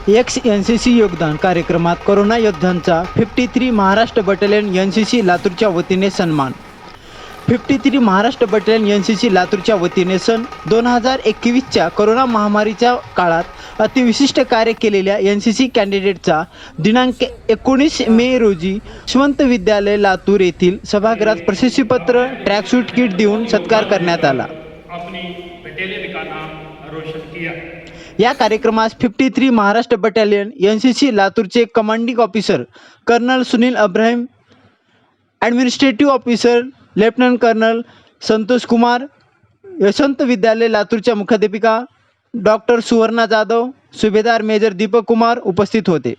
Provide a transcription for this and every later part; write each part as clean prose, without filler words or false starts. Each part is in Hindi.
एक्स NCC योगदान कार्यक्रमात कोरोना योद्ध्यांचा 53 महाराष्ट्र बटालियन NCC लातूरच्या वतीने सन्मान. 53 महाराष्ट्र बटालियन NCC लातूरच्या वतीने सन 2021च्या कोरोना महामारीच्या काळात अतिविशिष्ट कार्य केलेल्या NCC कॅन्डिडेटचा दिनांक 19 मे रोजी यशवंत विद्यालय लातूर येथील सभागृहात प्रशस्तीपत्र, ट्रॅकसूट किट देऊन सत्कार करण्यात आला. अपनी बटालियन का नाम रोशन किया. या कार्यक्रमास 53 महाराष्ट्र बटालियन NCC लातूरचे commanding officer colonel Sunil Abraham, administrative officer lieutenant colonel Santosh Kumar, Yashwant Vidyalaya लातूरच्या मुख्याध्यापिका डॉक्टर सुवर्णा जाधव, सुभेदार मेजर दीपक कुमार उपस्थित होते.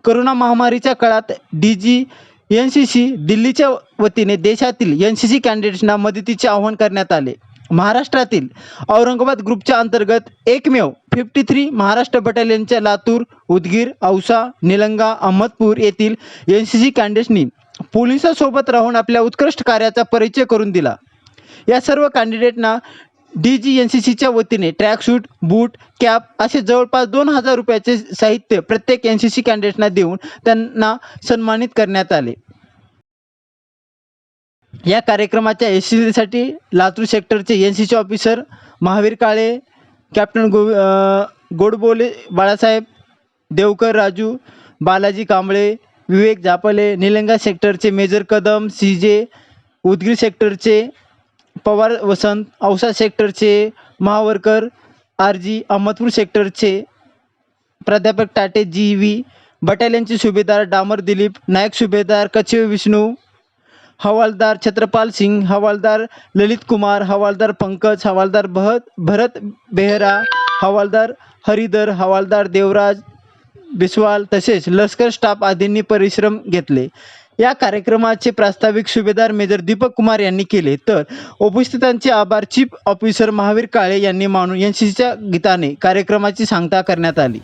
कोरोना महामारीच्या काळात DG NCC दिल्लीच्या वतीने देशातील NCC कॅन्डिडेट्सना मदतीचे आवाहन करण्यात आले. महाराष्ट्रातील औरंगाबाद ग्रुपच्या अंतर्गत एकमेव 53 महाराष्ट्र बटालियनच्या लातूर, उदगीर, औसा, निलंगा, अहमदपूर येथील NCC कॅन्डिडेट्सनी पोलिसांसोबत राहून आपल्या उत्कृष्ट कार्याचा परिचय करून दिला. या सर्व कॅन्डिडेटना DG NCCच्या वतीने ट्रॅकसूट, बूट, कॅप असे जवळपास 2000 रुपयाचे साहित्य प्रत्येक NCC कॅन्डिडेटना देऊन त्यांना सन्मानित करण्यात आले. या कार्यक्रमाच्या यशस्वीसाठी लातूर सेक्टरचे NCC ऑफिसर महावीर काळे, कॅप्टन गोडबोले बाळासाहेब, देवकर राजू, बालाजी कांबळे, विवेक जापले, निलंगा सेक्टरचे मेजर कदम CJ, उदगीर सेक्टरचे पवार वसंत, औसा सेक्टरचे महावरकर RG, अहमदपूर सेक्टरचे प्राध्यापक टाटे GV, बटालियनचे सुभेदार डामर दिलीप, नायक सुभेदार कछेव विष्णू, हवालदार छत्रपाल सिंग, हवालदार ललित कुमार, हवालदार पंकज, हवालदार भरत बेहरा, हवालदार हरिधर, हवालदार देवराज बिस्वाल तसेच लष्कर स्टाफ आदींनी परिश्रम घेतले. या कार्यक्रमाचे प्रास्ताविक सुभेदार मेजर दीपक कुमार यांनी केले, तर उपस्थितांचे आभार चीफ ऑफिसर महावीर काळे यांनी मानून NCCच्या गीताने कार्यक्रमाची सांगता करण्यात आली.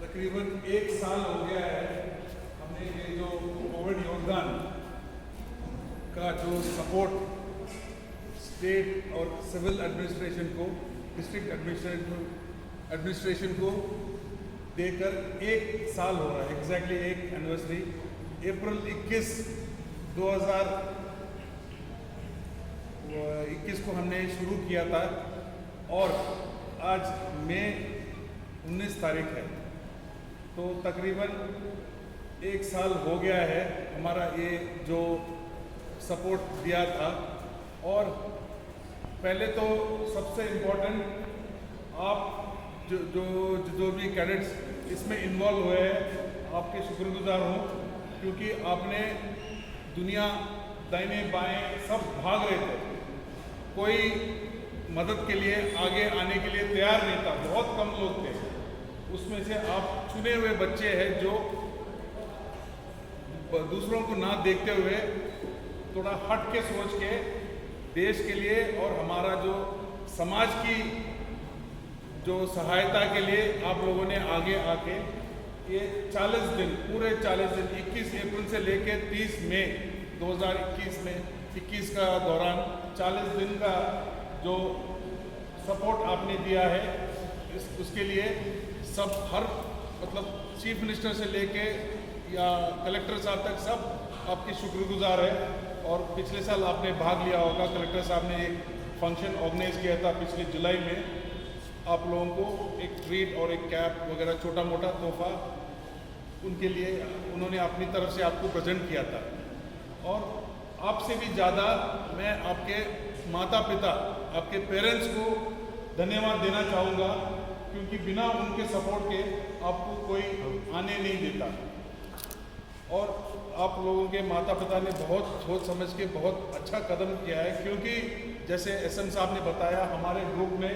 तकरीबन 1 साल हो गया है हमने ये जो कोविड योगदान का जो सपोर्ट स्टेट और सिविल एडमिनिस्ट्रेशन को, डिस्ट्रिक्ट एडमिनिस्ट्रेशन को देकर 1 साल हो रहा है. एग्जैक्टली 1 एनिवर्सरी अप्रैल 21, 2021 को हमने शुरू किया था और आज मई 19 तारीख है, तो तकरीबन 1 साल हो गया है हमारा ये जो सपोर्ट दिया था. और पहले तो सबसे इम्पोर्टेंट आप जो भी कैडेट्स इसमें इन्वॉल्व हुए हैं, आपके शुक्रगुजार हूँ, क्योंकि आपने दुनिया दाहिने बाएं सब भाग रहे थे, कोई मदद के लिए आगे आने के लिए तैयार नहीं था, बहुत कम लोग थे. उसमें से आप चुने हुए बच्चे हैं जो दूसरों को ना देखते हुए थोड़ा हट के सोच के देश के लिए और हमारा जो समाज की जो सहायता के लिए आप लोगों ने आगे आके ये 40 दिन, पूरे 40 दिन 21 अप्रैल से लेके 30 मई 2021 का दौरान 40 दिन का जो सपोर्ट आपने दिया है, उसके लिए सब हर मतलब चीफ मिनिस्टर से लेके या कलेक्टर साहब तक सब आपके शुक्रगुजार है. और पिछले साल आपने भाग लिया होगा, कलेक्टर साहब ने एक फंक्शन ऑर्गेनाइज किया था पिछले जुलाई में, आप लोगों को एक ट्रीट और एक कैप वगैरह छोटा मोटा तोहफा उनके लिए उन्होंने अपनी तरफ से आपको प्रेजेंट किया था. और आपसे भी ज़्यादा मैं आपके माता पिता, आपके पेरेंट्स को धन्यवाद देना चाहूँगा, क्योंकि बिना उनके सपोर्ट के आपको कोई आने नहीं देता. और आप लोगों के माता पिता ने बहुत सोच समझ के बहुत अच्छा कदम किया है, क्योंकि जैसे SM साहब ने बताया, हमारे ग्रुप में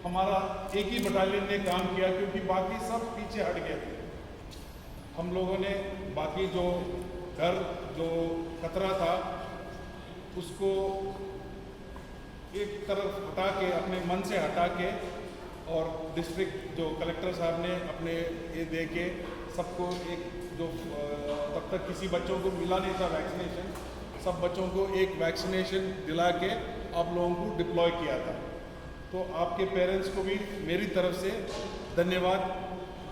हमारा एक ही बटालियन ने काम किया, क्योंकि बाकी सब पीछे हट गए थे. हम लोगों ने बाकी जो डर, जो खतरा था, उसको एक तरफ हटा के, अपने मन से हटा के, और डिस्ट्रिक्ट जो कलेक्टर साहब ने अपने ये दे के सबको एक जो तब तक किसी बच्चों को मिला नहीं था वैक्सीनेशन, सब बच्चों को एक वैक्सीनेशन दिला के आप लोगों को डिप्लॉय किया था। तो आपके पेरेंट्स को भी मेरी तरफ से धन्यवाद,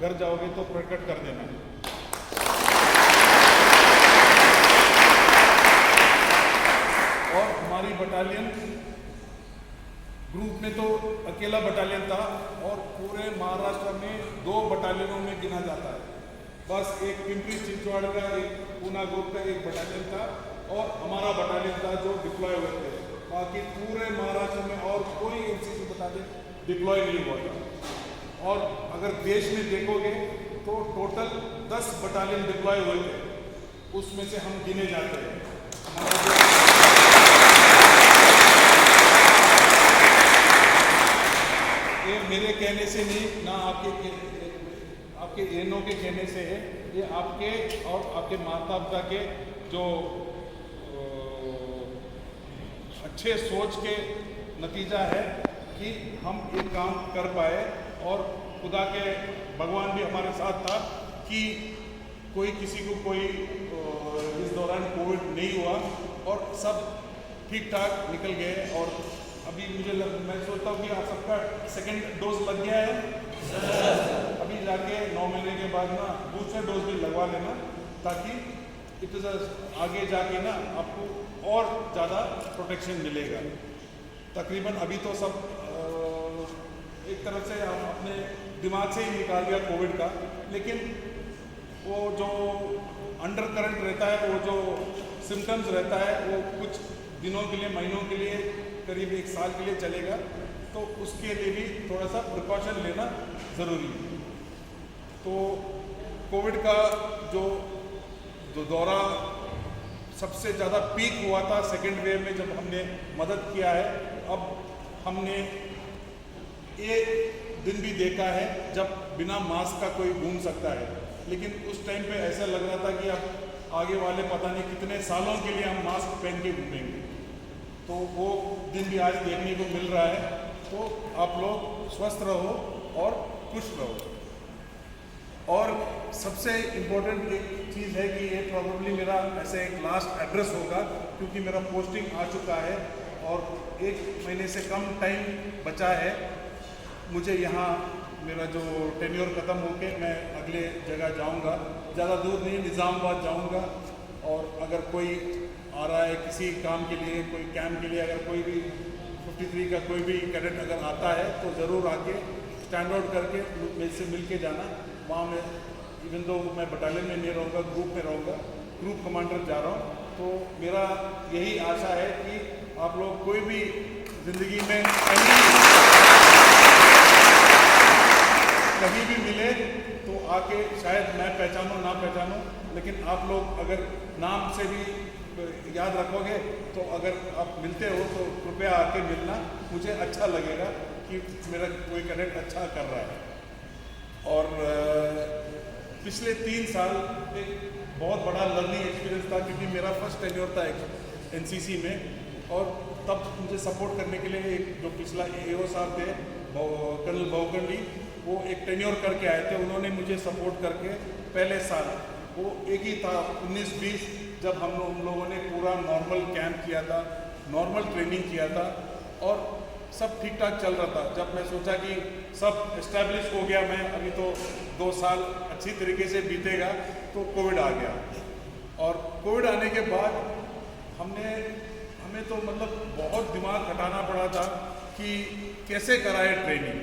घर जाओगे तो प्रकट कर देना। और हमारी बटालियन ग्रुप में तो अकेला बटालियन था और पूरे महाराष्ट्र में 2 बटालियनों में गिना जाता है। बस एक पिंपरी चिंचवड़ का, एक पूना ग्रुप का एक बटालियन था और हमारा बटालियन था जो डिप्लॉय हुए थे। बाकी पूरे महाराष्ट्र में और कोई एनसीसी बटालियन डिप्लॉय नहीं हुआ था। और अगर देश में देखोगे तो टोटल 10 बटालियन डिप्लॉय हुए थे, उसमें से हम गिने जाते हैं। ये मेरे कहने से नहीं, ना आपके एनओ के कहने से है, ये आपके और आपके माता पिता के जो अच्छे सोच के नतीजा है कि हम एक काम कर पाए। और खुदा के भगवान भी हमारे साथ था कि कोई किसी को कोई इस दौरान कोविड नहीं हुआ और सब ठीक ठाक निकल गए। और अभी मैं सोचता हूँ कि आप सबका सेकेंड डोज लग गया है। अभी जाके 9 महीने के बाद ना दूसरा डोज भी लगवा लेना, ताकि आगे जाके ना आपको और ज़्यादा प्रोटेक्शन मिलेगा। तकरीबन अभी तो सब एक तरफ से हम अपने दिमाग से ही निकाल दिया कोविड का, लेकिन वो जो अंडर करंट रहता है, वो जो सिम्टम्स रहता है, वो कुछ दिनों के लिए, महीनों के लिए, करीब 1 साल के लिए चलेगा। तो उसके लिए भी थोड़ा सा प्रिकॉशन लेना ज़रूरी है। तो कोविड का जो दौरा सबसे ज़्यादा पीक हुआ था सेकेंड वेव में, जब हमने मदद किया है। अब हमने एक दिन भी देखा है जब बिना मास्क का कोई घूम सकता है, लेकिन उस टाइम पे ऐसा लग रहा था कि अब आगे वाले पता नहीं कितने सालों के लिए हम मास्क पहन के घूमेंगे। तो वो दिन भी आज देखने को मिल रहा है। तो आप लोग स्वस्थ रहो और खुश रहो। और सबसे इम्पोर्टेंट एक चीज़ है कि ये प्रॉब्लली मेरा ऐसे एक लास्ट एड्रेस होगा, क्योंकि मेरा पोस्टिंग आ चुका है और 1 महीने से कम टाइम बचा है मुझे यहाँ। मेरा जो टेन्योर ख़त्म होके मैं अगले जगह जाऊँगा, ज़्यादा दूर नहीं, निज़ामाबाद जाऊँगा। और अगर कोई आ रहा है किसी काम के लिए, कोई कैंप के लिए, अगर कोई भी 53 का कोई भी कैडेट अगर आता है तो ज़रूर आके स्टैंड आउट करके मेरे से मिल के जाना। वहाँ मैं इवन दो मैं बटालियन में नहीं रहूँगा, ग्रुप में रहूँगा, ग्रुप कमांडर जा रहा हूँ। तो मेरा यही आशा है कि आप लोग कोई भी ज़िंदगी में कहीं भी मिले तो आके, शायद मैं पहचानूँ ना पहचानूँ, लेकिन आप लोग अगर नाम से भी याद रखोगे तो अगर आप मिलते हो तो कृपया आके मिलना। मुझे अच्छा लगेगा कि मेरा कोई कैडेट अच्छा कर रहा है। और पिछले 3 साल एक बहुत बड़ा लर्निंग एक्सपीरियंस था, क्योंकि मेरा फर्स्ट टेन्योर था एनसीसी में। और तब मुझे सपोर्ट करने के लिए एक जो पिछला एओ साहब थे, कर्नल बहुकंडी, वो एक टेन्योर करके आए थे। उन्होंने मुझे सपोर्ट करके पहले साल, वो एक ही था 19-20, जब हम लोगों ने पूरा नॉर्मल कैंप किया था, नॉर्मल ट्रेनिंग किया था और सब ठीक ठाक चल रहा था। जब मैं सोचा कि सब इस्टेब्लिश हो गया, मैं अभी तो 2 साल अच्छी तरीके से बीतेगा, तो कोविड आ गया। और कोविड आने के बाद हमें तो मतलब बहुत दिमाग खटाना पड़ा था कि कैसे कराए ट्रेनिंग,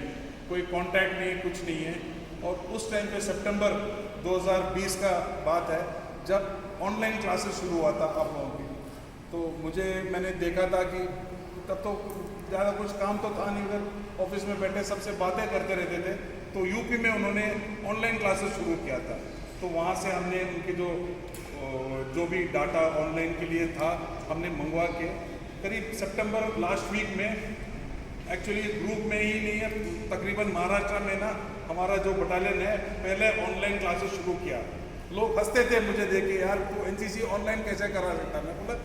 कोई कांटेक्ट नहीं, कुछ नहीं है। और उस टाइम पे सितंबर 2020 का बात है, जब ऑनलाइन क्लासेस शुरू हुआ था आप लोगों की। तो मैंने देखा था कि तब तो ज़्यादा कुछ काम तो था नहीं, उधर ऑफिस में बैठे सबसे बातें करते रहते थे। तो यूपी में उन्होंने ऑनलाइन क्लासेस शुरू किया था। तो वहाँ से हमने उनके जो भी डाटा ऑनलाइन के लिए था, हमने मंगवा के करीब सितंबर लास्ट वीक में, एक्चुअली ग्रुप में ही नहीं है, तकरीबन महाराष्ट्र में ना हमारा जो बटालियन है, पहले ऑनलाइन क्लासेस शुरू किया। लोग हंसते थे मुझे देख के, यार तू एनसीसी ऑनलाइन कैसे करा सकता। मैं बोला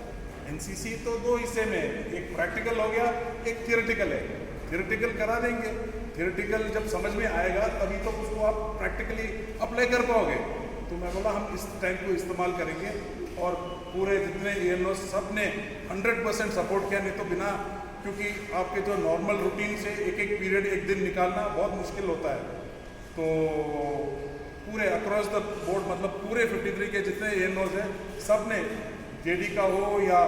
एनसीसी तो 2 हिस्से में है, एक प्रैक्टिकल हो गया, एक थियोरेटिकल है। थियोरेटिकल करा देंगे, थियोरेटिकल जब समझ में आएगा तभी तो उसको आप प्रैक्टिकली अप्लाई कर पाओगे। तो मैं बोला हम इस टाइम को इस्तेमाल करेंगे और पूरे जितने ENO सब ने 100% सपोर्ट किया, नहीं तो बिना, क्योंकि आपके जो नॉर्मल रूटीन से एक एक पीरियड एक दिन निकालना बहुत मुश्किल होता है। तो पूरे अक्रॉस द बोर्ड, मतलब पूरे 53 के जितने ENOs हैं सब ने, JD का हो या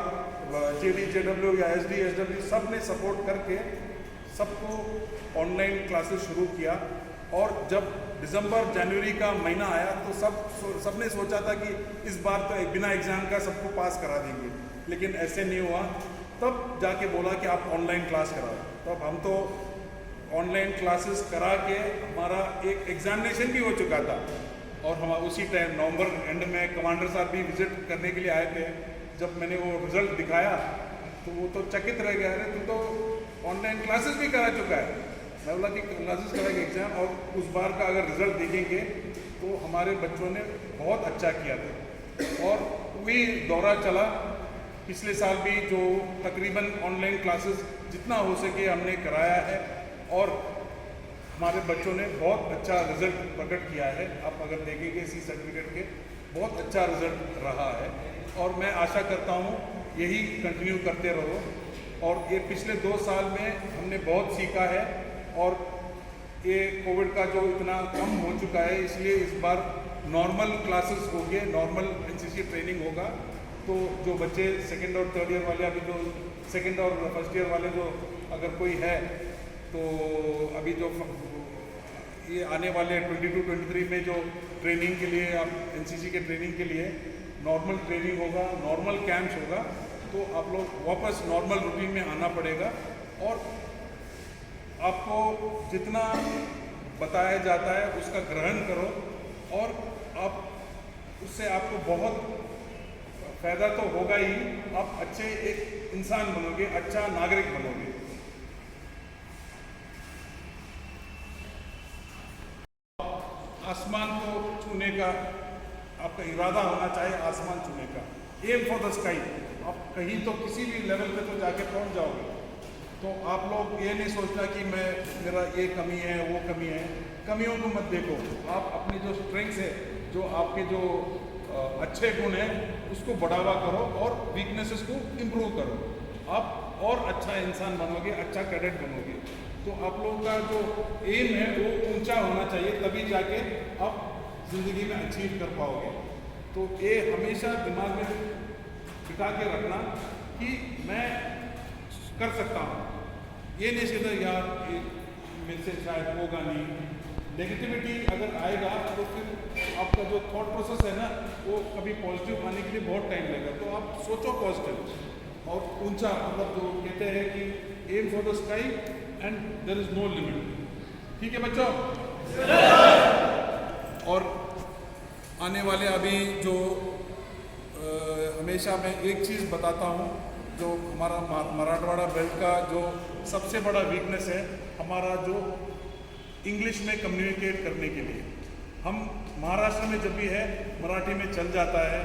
JD JW या SD SW, सब ने सपोर्ट करके सबको ऑनलाइन क्लासेस शुरू किया। और जब दिसंबर जनवरी का महीना आया तो सबने सोचा था कि इस बार तो बिना एग्ज़ाम का सबको पास करा देंगे, लेकिन ऐसे नहीं हुआ। तब जाके बोला कि आप ऑनलाइन क्लास कराओ। तब हम तो ऑनलाइन क्लासेस करा के हमारा एक एग्जामिनेशन भी हो चुका था, और हम उसी टाइम नवंबर एंड में कमांडर साहब भी विजिट करने के लिए आए थे। जब मैंने वो रिज़ल्ट दिखाया तो वो तो चकित रह गया, अरे तू तो ऑनलाइन क्लासेस भी करा चुका है। मैं बोला कि क्लासेस कराएंगे एग्ज़ाम, और उस बार का अगर रिज़ल्ट देखेंगे तो हमारे बच्चों ने बहुत अच्छा किया था। और वही दौरा चला पिछले साल भी, जो तकरीबन ऑनलाइन क्लासेस जितना हो सके हमने कराया है, और हमारे बच्चों ने बहुत अच्छा रिज़ल्ट प्रकट किया है। आप अगर देखेंगे C सर्टिफिकेट के, बहुत अच्छा रिज़ल्ट रहा है, और मैं आशा करता हूँ यही कंटिन्यू करते रहो। और ये पिछले 2 साल में हमने बहुत सीखा है, और ये कोविड का जो इतना कम हो चुका है, इसलिए इस बार नॉर्मल क्लासेस होंगे, नॉर्मल NCC ट्रेनिंग होगा। तो जो बच्चे सेकेंड और थर्ड ईयर वाले, अभी जो सेकेंड और फर्स्ट ईयर वाले जो अगर कोई है, तो अभी जो ये आने वाले 22-23 में जो ट्रेनिंग के लिए, आप NCC के ट्रेनिंग के लिए नॉर्मल ट्रेनिंग होगा, नॉर्मल कैंप्स होगा, तो आप लोग वापस नॉर्मल रूटीन में आना पड़ेगा। और आपको जितना बताया जाता है उसका ग्रहण करो, और आप उससे आपको बहुत फ़ायदा तो होगा ही, आप अच्छे एक इंसान बनोगे, अच्छा नागरिक बनोगे। आसमान को छूने का आपका इरादा होना चाहिए, आसमान छूने का, एम फॉर द स्काई। आप कहीं तो किसी भी लेवल पे तो जाके पहुंच जाओगे। तो आप लोग ये नहीं सोचना कि मेरा ये कमी है, वो कमी है। कमियों को मत देखो, आप अपनी जो स्ट्रेंथ्स है, जो आपके जो अच्छे गुण हैं, उसको बढ़ावा करो, और वीकनेसेस को इम्प्रूव करो। आप और अच्छा इंसान बनोगे, अच्छा कैडेट बनोगे। तो आप लोगों का जो एम है वो ऊंचा होना चाहिए, तभी जाके आप ज़िंदगी में अचीव कर पाओगे। तो ये हमेशा दिमाग में बिठा के रखना कि मैं कर सकता हूँ। ये नहीं सीधा यार मेरे से शायद होगा नहीं। नेगेटिविटी अगर आएगा तो फिर आपका जो थॉट प्रोसेस है ना, वो कभी पॉजिटिव आने के लिए बहुत टाइम लगेगा। तो आप सोचो पॉजिटिव और ऊंचा, मतलब जो कहते हैं कि aim for the sky and there is no limit. ठीक है बच्चों? और आने वाले अभी जो हमेशा मैं एक चीज़ बताता हूँ, जो हमारा मराठवाड़ा बेल्ट का जो सबसे बड़ा वीकनेस है, हमारा जो इंग्लिश में कम्युनिकेट करने के लिए, हम महाराष्ट्र में जब भी है मराठी में चल जाता है।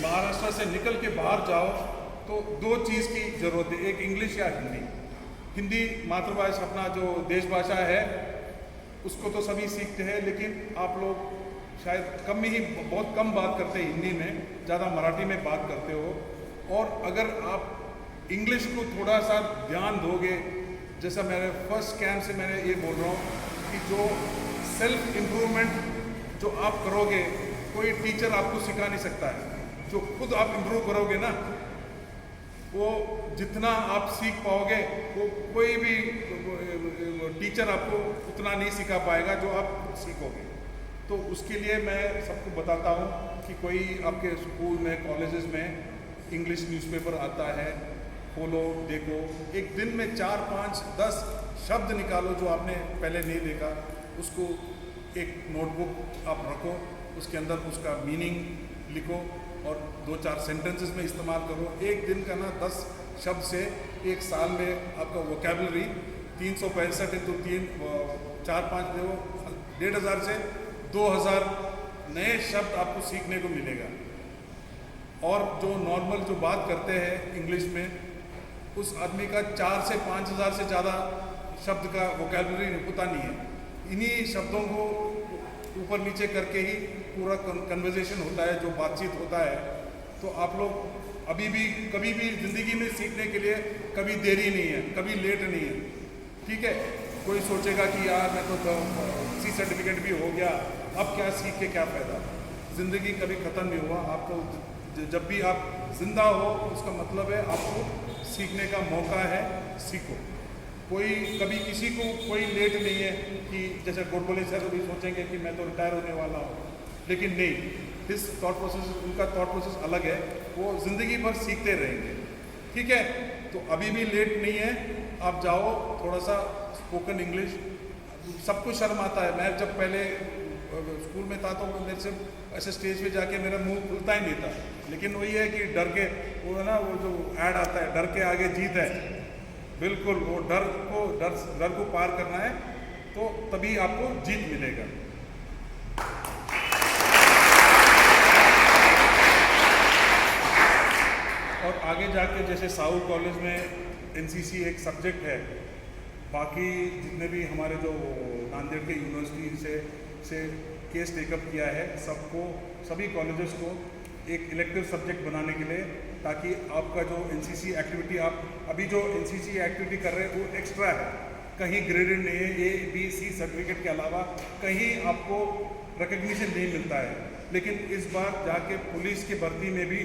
महाराष्ट्र से निकल के बाहर जाओ तो 2 चीज़ की ज़रूरत है, एक इंग्लिश या हिंदी। हिंदी मातृभाषा, अपना जो देश भाषा है, उसको तो सभी सीखते हैं, लेकिन आप लोग शायद कम ही, बहुत कम बात करते हैं हिंदी में, ज़्यादा मराठी में बात करते हो। और अगर आप इंग्लिश को थोड़ा सा ध्यान दोगे, जैसा मेरे फर्स्ट कैंप से मैंने ये बोल रहा हूँ कि जो सेल्फ इम्प्रूवमेंट जो आप करोगे, कोई टीचर आपको सिखा नहीं सकता है। जो खुद आप इम्प्रूव करोगे ना, वो जितना आप सीख पाओगे, वो कोई भी टीचर आपको उतना नहीं सिखा पाएगा जो आप सीखोगे। तो उसके लिए मैं सबको बताता हूँ कि कोई आपके स्कूल में, कॉलेजेस में इंग्लिश न्यूज़पेपर आता है, खोलो, देखो। एक दिन में 4, 5, 10 शब्द निकालो जो आपने पहले नहीं देखा, उसको एक नोटबुक आप रखो, उसके अंदर उसका मीनिंग लिखो और 2-4 सेंटेंसेस में इस्तेमाल करो। एक दिन का ना 10 शब्द से एक साल में आपका वोकेबलरी 365 इंटू 3, 4-5 देखो, 1,500 से 2,000 नए शब्द आपको सीखने को मिलेगा। और जो नॉर्मल जो बात करते हैं इंग्लिश में, उस आदमी का 4 से 5,000 से ज़्यादा शब्द का वोकेबलरी होता नहीं है। इन्हीं शब्दों को ऊपर नीचे करके ही पूरा कन्वर्सेशन होता है, जो बातचीत होता है। तो आप लोग अभी भी कभी भी ज़िंदगी में सीखने के लिए कभी देरी नहीं है, कभी लेट नहीं है, ठीक है। कोई सोचेगा कि यार मैं तो सी सर्टिफिकेट भी हो गया, अब क्या सीख के क्या फ़ायदा। ज़िंदगी कभी ख़त्म नहीं हुआ। आपको जब भी आप जिंदा हो उसका मतलब है आपको सीखने का मौका है, सीखो। कोई कभी किसी को कोई लेट नहीं है कि जैसे गोडबोले सर भी सोचेंगे कि मैं तो रिटायर होने वाला हूँ, लेकिन नहीं, इस थॉट प्रोसेस, उनका थॉट प्रोसेस अलग है, वो ज़िंदगी भर सीखते रहेंगे, ठीक है। तो अभी भी लेट नहीं है, आप जाओ, थोड़ा सा स्पोकन इंग्लिश, सब कुछ शर्म आता है। मैं जब पहले स्कूल में था तो मेरे से ऐसे स्टेज पे जाके मेरा मुंह खुलता ही नहीं था, लेकिन वही है कि डर के, वो है ना, वो जो ऐड आता है, डर के आगे जीत है, बिल्कुल वो डर को पार करना है, तो तभी आपको जीत मिलेगा। और आगे जाके जैसे साहू कॉलेज में एनसीसी एक सब्जेक्ट है, बाकी जितने भी हमारे जो नांदेड़ के यूनिवर्सिटी से केस टेकअप किया है, सबको, सभी कॉलेजेस को एक इलेक्टिव सब्जेक्ट बनाने के लिए, ताकि आपका जो एनसीसी एक्टिविटी, आप अभी जो एनसीसी एक्टिविटी कर रहे हैं वो एक्स्ट्रा है, कहीं ग्रेडेड नहीं है, A-B-C सर्टिफिकेट के अलावा कहीं आपको रिकग्निशन नहीं मिलता है। लेकिन इस बार जाके पुलिस की भर्ती में भी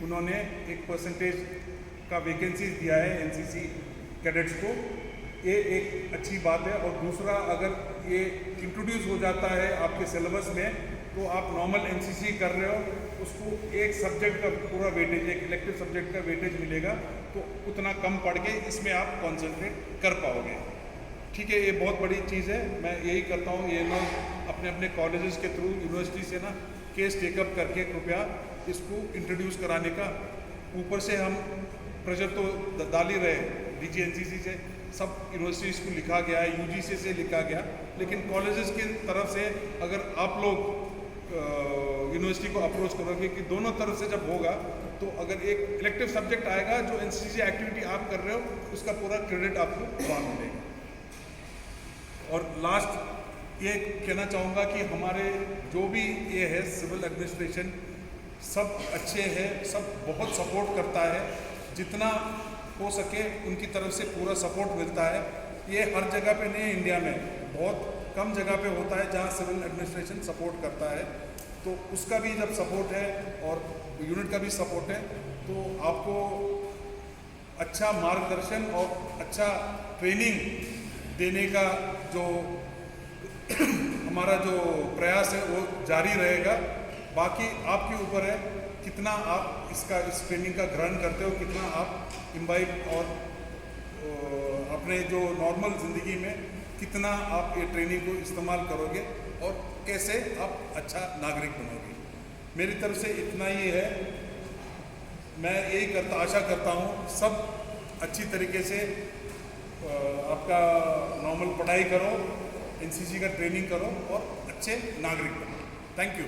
उन्होंने एक परसेंटेज का वैकेंसी दिया है एनसीसी कैडेट्स को, ये एक अच्छी बात है। और दूसरा, अगर ये इंट्रोड्यूस हो जाता है आपके सिलेबस में, तो आप नॉर्मल एनसीसी कर रहे हो, उसको एक सब्जेक्ट का पूरा वेटेज, एक इलेक्टिव सब्जेक्ट का वेटेज मिलेगा, तो उतना कम पढ़ के इसमें आप कॉन्सेंट्रेट कर पाओगे, ठीक है। ये बहुत बड़ी चीज़ है, मैं यही करता हूँ, ये लोग अपने अपने कॉलेजेस के थ्रू, यूनिवर्सिटी से ना केस टेकअप करके कृपया इसको इंट्रोड्यूस कराने का, ऊपर से हम प्रेशर तो डाल ही रहे, DGNCC से सब यूनिवर्सिटीज़ को लिखा गया है, UGC से लिखा गया, लेकिन कॉलेजेस की तरफ से अगर आप लोग यूनिवर्सिटी को अप्रोच करोगे कि दोनों तरफ से जब होगा, तो अगर एक इलेक्टिव सब्जेक्ट आएगा, जो एनसीसी एक्टिविटी आप कर रहे हो उसका पूरा क्रेडिट आपको वहाँ मिलेगा। और लास्ट ये कहना चाहूँगा कि हमारे जो भी ये है सिविल एडमिनिस्ट्रेशन, सब अच्छे हैं, सब बहुत सपोर्ट करता है, जितना हो सके उनकी तरफ से पूरा सपोर्ट मिलता है। ये हर जगह पे नहीं है, इंडिया में बहुत कम जगह पे होता है जहाँ सिविल एडमिनिस्ट्रेशन सपोर्ट करता है, तो उसका भी जब सपोर्ट है और यूनिट का भी सपोर्ट है, तो आपको अच्छा मार्गदर्शन और अच्छा ट्रेनिंग देने का जो हमारा जो प्रयास है वो जारी रहेगा। बाकी आपके ऊपर है कितना आप इस ट्रेनिंग का ग्रहण करते हो, कितना आप इम्बाइब और अपने जो नॉर्मल ज़िंदगी में कितना आप ये ट्रेनिंग को इस्तेमाल करोगे और कैसे आप अच्छा नागरिक बनोगे। मेरी तरफ से इतना ही है, मैं यही आशा करता हूँ सब अच्छी तरीके से आपका नॉर्मल पढ़ाई करो, एनसीसी का ट्रेनिंग करो और अच्छे नागरिक बनो। Thank you.